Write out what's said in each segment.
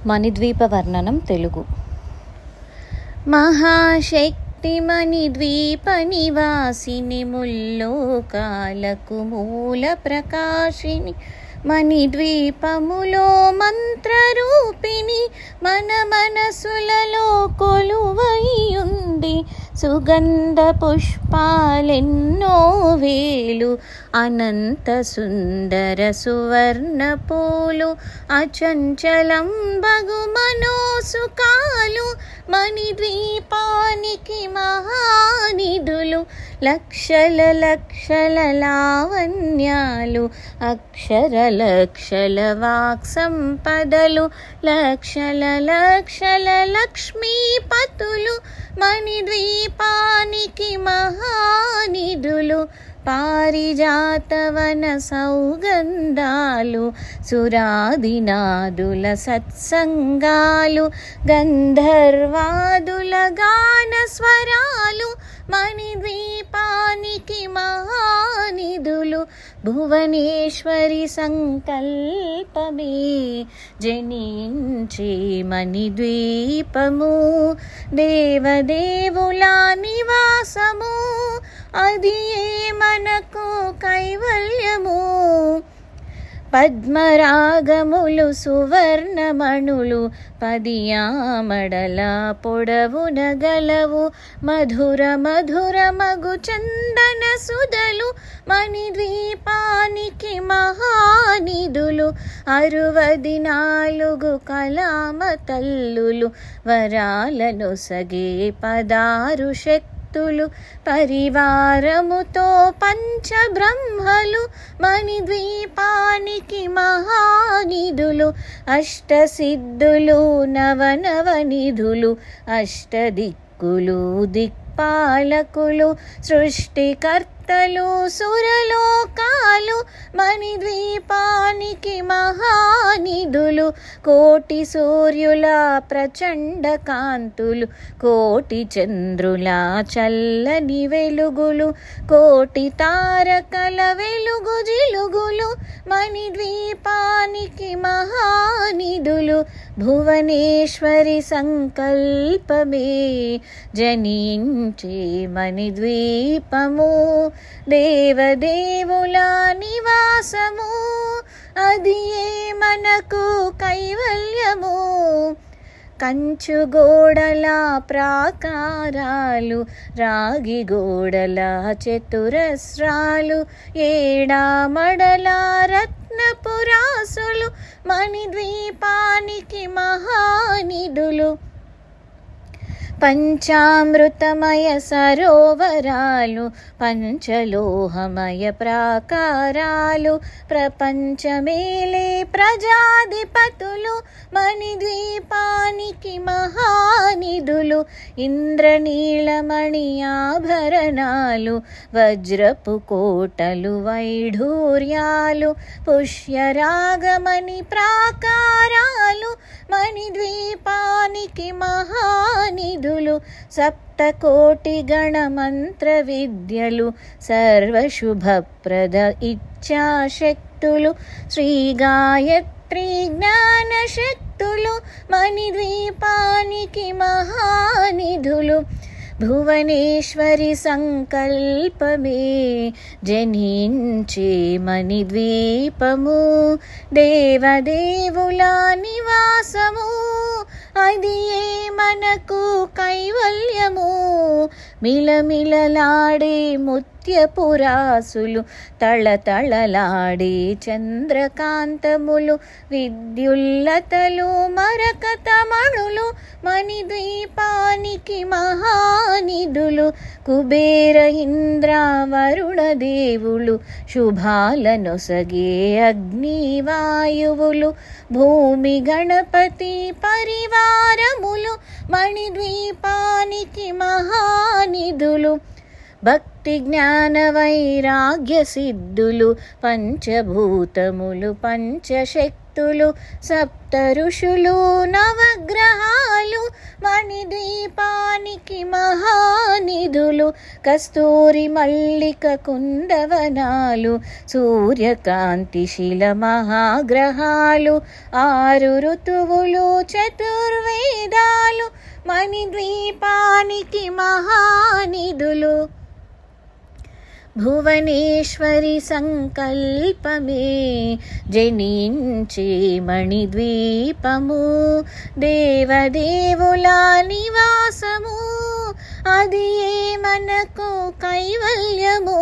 మణిద్వీప వర్ణనం తెలుగు. మహాశక్తి మణిద్వీప నివాసిని, ముల్లోకాలకు మూల ప్రకాశిని, మణిద్వీపములో మంత్రరూపిణి, మన మనసులలో కొలువైయుండి సుగంధ పుష్పాలెన్నో వేలు, అనంత సుందర సువర్ణ పూలు, అచంచలం బగు మనోసుకాలు, మణిద్వీపానికి మహానిధులు, లక్షల లక్షల లావణ్యాలు, అక్షర లక్షల వాక్సంపదలు, లక్షల లక్షల లక్ష్మీపతులు, మణిద్వీపానికి మహానిధులు, పారిజాతవన సౌగంధాలు, సురాదినాదుల సత్సంగాలు, గంధర్వాదుల గాన స్వరాలు, మణిద్వీపానికి మహానిధులు, భువనేశ్వరి సంకల్పమే జనించే మణిద్వీపము, దేవదేవుల నివాసము, అది మనకు కైవల్యము. పద్మరాగములు సువర్ణమణులు, పదియామడల పొడవున గలవు, మధుర మధుర మగు చందన సుధలు, మణిద్వీపానికి మహానిధులు, 64 కలామ తల్లులు, వరాలను సగే 16 శక్తులు, పరివారముతో పంచబ్రహ్మలు, మణిద్వీపానికి మహానిధులు, అష్టసిద్ధులు నవనవనిధులు, అష్టదిక్కులు దిక్పాలకులు, సృష్టికర్తలు సురలోకాలు, మణిద్వీపానికి మహానిధులు, కోటి సూర్యుల ప్రచండ కాంతులు, కోటి చంద్రుల చల్లని వెలుగులు, కోటి తారకల వెలుగు జిలుగులు, మణిద్వీపానికి మహానిధులు, భువనేశ్వరి సంకల్పమే జనించే మణిద్వీపము, దేవదేవుల నివాసము, అది మనకు కైవల్యము. కంచు గోడల ప్రాకారాలు, రాగి గోడల చతురస్రాలు, ఏడామడల రత్నపురాసులు, మణిద్వీపానికి మహానిధులు, పంచామృతమయ సరోవరాలు, పంచలోహమయ ప్రాకారాలు, ప్రపంచమేలే ప్రజాధిపతులు, మణిద్వీపానికి మహానిధులు, ఇంద్రనీలమణి ఆభరణాలు, వజ్రపు కోటలు వైఢూర్యాలు, పుష్యరాగమణి ప్రాకారాలు, మణిద్వీపానికి మహానిధులు, సప్తకోటి గణమంత్ర విద్యలు, సర్వశుభప్రద ఇచ్ఛాశక్తులు, శ్రీ గాయత్రి జ్ఞానశక్తులు, మణిద్వీపానికి మహానిధులు, భువనేశ్వరి సంకల్పమే జనించే మణిద్వీపము, దేవదేవుల నివాసము, అది మనకు కైవల్యము. మిలమిలలాడే ముత్యపురాసులు, తళతళలాడే చంద్రకాంతములు, విద్యుల్లతలు మరకతమణులు, మణిద్వీపానికి మహానిధులు, కుబేర ఇంద్ర వరుణ దేవులు, శుభాలనొసగే అగ్నివాయువులు, భూమి గణపతి పరివారములు, మణిద్వీపానికి మహానిధులు, భక్తి జ్ఞాన వైరాగ్య సిద్ధులు, పంచభూతములు పంచశక్తులు, దంపతులు సప్త ఋషులు నవగ్రహాలు మణిద్వీపానికి మహానిధులు కస్తూరి మల్లిక కుందవనాలు సూర్యకాంతి శిల మహాగ్రహాలు 6 ఋతువులు చతుర్వేదాలు మణిద్వీపానికి మహానిధులు భువనేశ్వరి సంకల్పమే జనించే మణిద్వీపము దేవదేవుల నివాసము అది మనకు కైవల్యము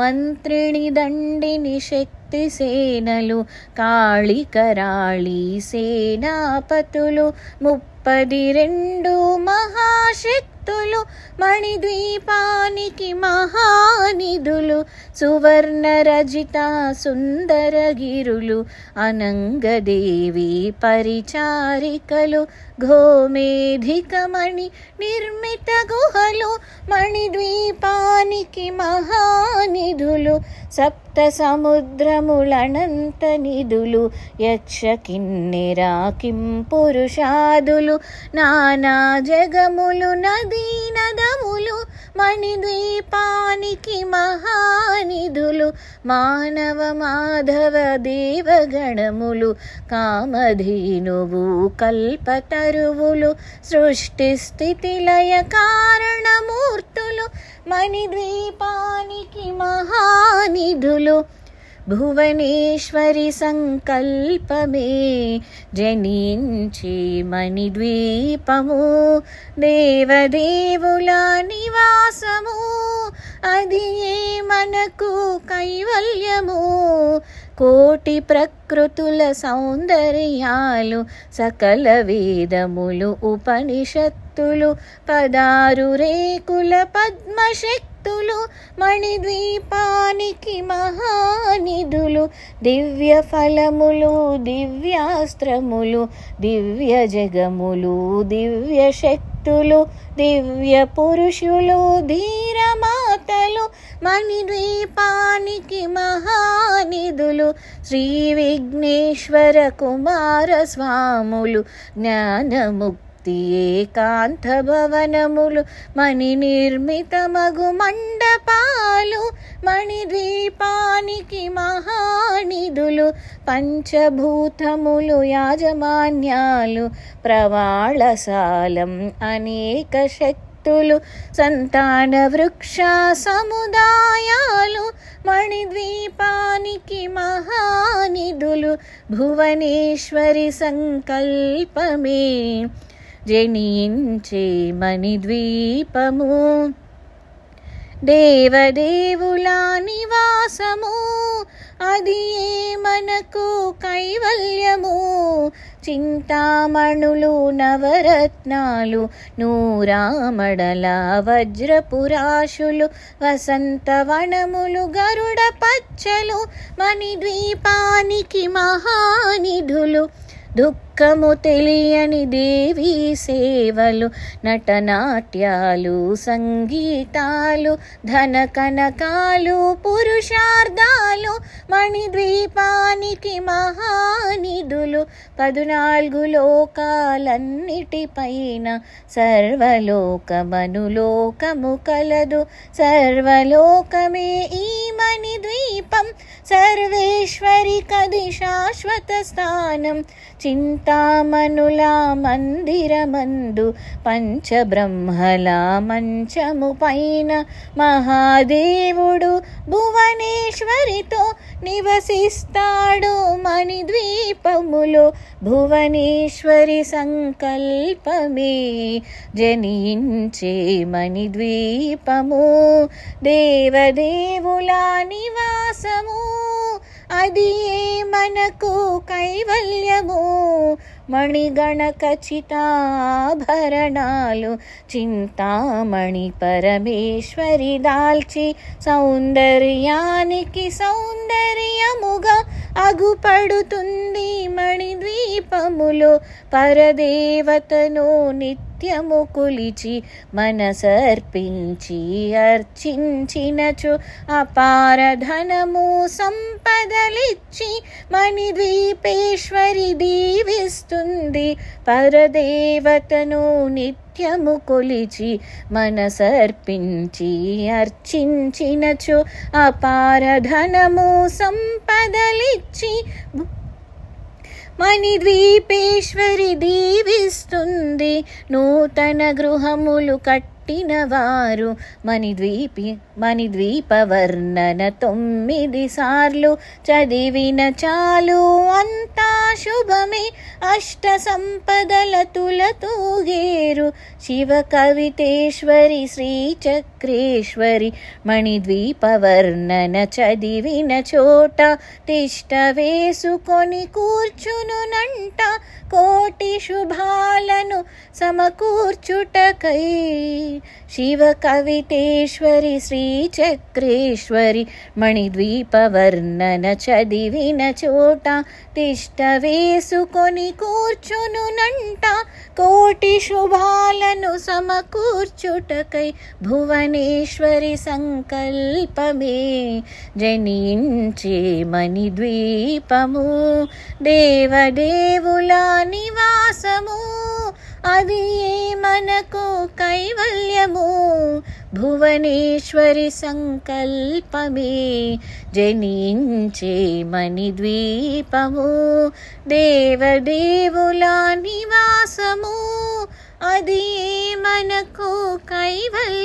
మంత్రిణి దండిని శక్తి సేనలు కాళికరాళి సేనాపతులు 32 మహాశక్తులు మణిద్వీపానికి మహానిధులు సువర్ణ రజిత సుందరగిరులు అనంగదేవి పరిచారికలు ఘోమేధికమణి నిర్మిత గుహలు మణిద్వీపానికి మహానిధులు సప్త సముద్రములనంత నిధులు యక్ష కిన్నెరా కిం పురుషాదులు నానా జగములు నదీ నదములు మణిద్వీపానికి మహానిధులు మానవ మాధవ దేవగణములు కామధేనువు కల్పతరువులు సృష్టి స్థితి లయ కారణమూర్తులు మణిద్వీపానికి మహానిధులు భువనేశ్వరి సంకల్పమే జనించే మణిద్వీపము దేవదేవుల నివాసము అది మనకు కైవల్యము కోటి ప్రకృతుల సౌందర్యాలు సకల వేదములు ఉపనిషత్తులు 16 రేకుల పద్మశక్తులు మణిద్వీపానికి మహానిధులు దివ్య ఫలములు దివ్యాస్త్రములు దివ్య జగములు దివ్య శక్తులు దివ్య పురుషులు ధీరమాతలు మణిద్వీపానికి మహానిధులు శ్రీ విఘ్నేశ్వర కుమార స్వాములు జ్ఞానముక్తి ఏకాంత భవనములు మణి నిర్మితమగు మండపాలు మణిద్వీపానికి మహానిధులు పంచభూతములు యాజమాన్యాలు ప్రవాళసాలం అనేక శక్తులు సంతాన వృక్ష సముదాయాలు మణిద్వీపానికి మహానిధులు భువనేశ్వరి సంకల్పమే జనించే మణిద్వీపము దేవదేవుల నివాసము అది మనకు కైవల్యము చింతామణులు నవరత్నాలు నూరామడల వజ్రపురాశులు వసంతవనములు గరుడ పచ్చలు మణిద్వీపానికి మహానిధులు దుఃఖము తెలియని దేవీ సేవలు నటనాట్యాలు సంగీతాలు ధన కనకాలు పురుషార్థాలు మణిద్వీపానికి మహానిధులు 14 లోకాలన్నిటిపైన సర్వలోకమనులోకము కలదు సర్వలోకమే ఈ మణిద్వీపం సర్వేశ్వరి కది శాశ్వత స్థానం చింతామణుల మందిరమందు పంచబ్రహ్మల మంచము పైన మహాదేవుడు భువనేశ్వరితో నివసిస్తాడు మణిద్వీపములో భువనేశ్వరి సంకల్పమే జనించే మణిద్వీపము దేవదేవుల నివాసము అది మనకు కైవల్యము మణిగణ ఖచ్చితాభరణాలు చింతామణి పరమేశ్వరి దాల్చి సౌందర్యానికి సౌందర్యముగా అగుపడుతుంది మణిద్వీపములో పరదేవతను నిత్య నిత్యము కొలిచి మనసర్పించి అర్చించినచో అపార ధనము సంపదలిచ్చి మణిద్వీపేశ్వరి దీవిస్తుంది. పరదేవతను నిత్యము కొలిచి మనసర్పించి అర్చించినచో అపార ధనము సంపదలిచ్చి మణిద్వీపేశ్వరి దీవిస్తుంది. నూతన గృహములు కట్టిన వారు మణిద్వీప వర్ణన 9 సార్లు చదివిన చాలు అంతా శుభమే. అష్ట సంపదల తులతూగేరు శివ కవితేశ్వరి శ్రీ చక్రేశ్వరి. మణిద్వీప వర్ణన చదివిన చోట తిష్ట వేసుకొని కూర్చునునంట కోటి శుభాలను సమకూర్చుటకై. శివ కవితేశ్వరి శ్రీ చక్రేశ్వరి మణిద్వీప వర్ణన చదివిన చోట తిష్ట వేసుకొని కూర్చునునంట కోటి శుభాలను సమకూర్చుటకై. భువనేశ్వరి సంకల్పమే జనించే మణిద్వీపము దేవదేవుల నివాసము అది మనకు కైవల్యము. భువనేశ్వరి సంకల్పమే జనించే మణిద్వీపము దేవదేవుల నివాసము అది మనకు కైవల్యము.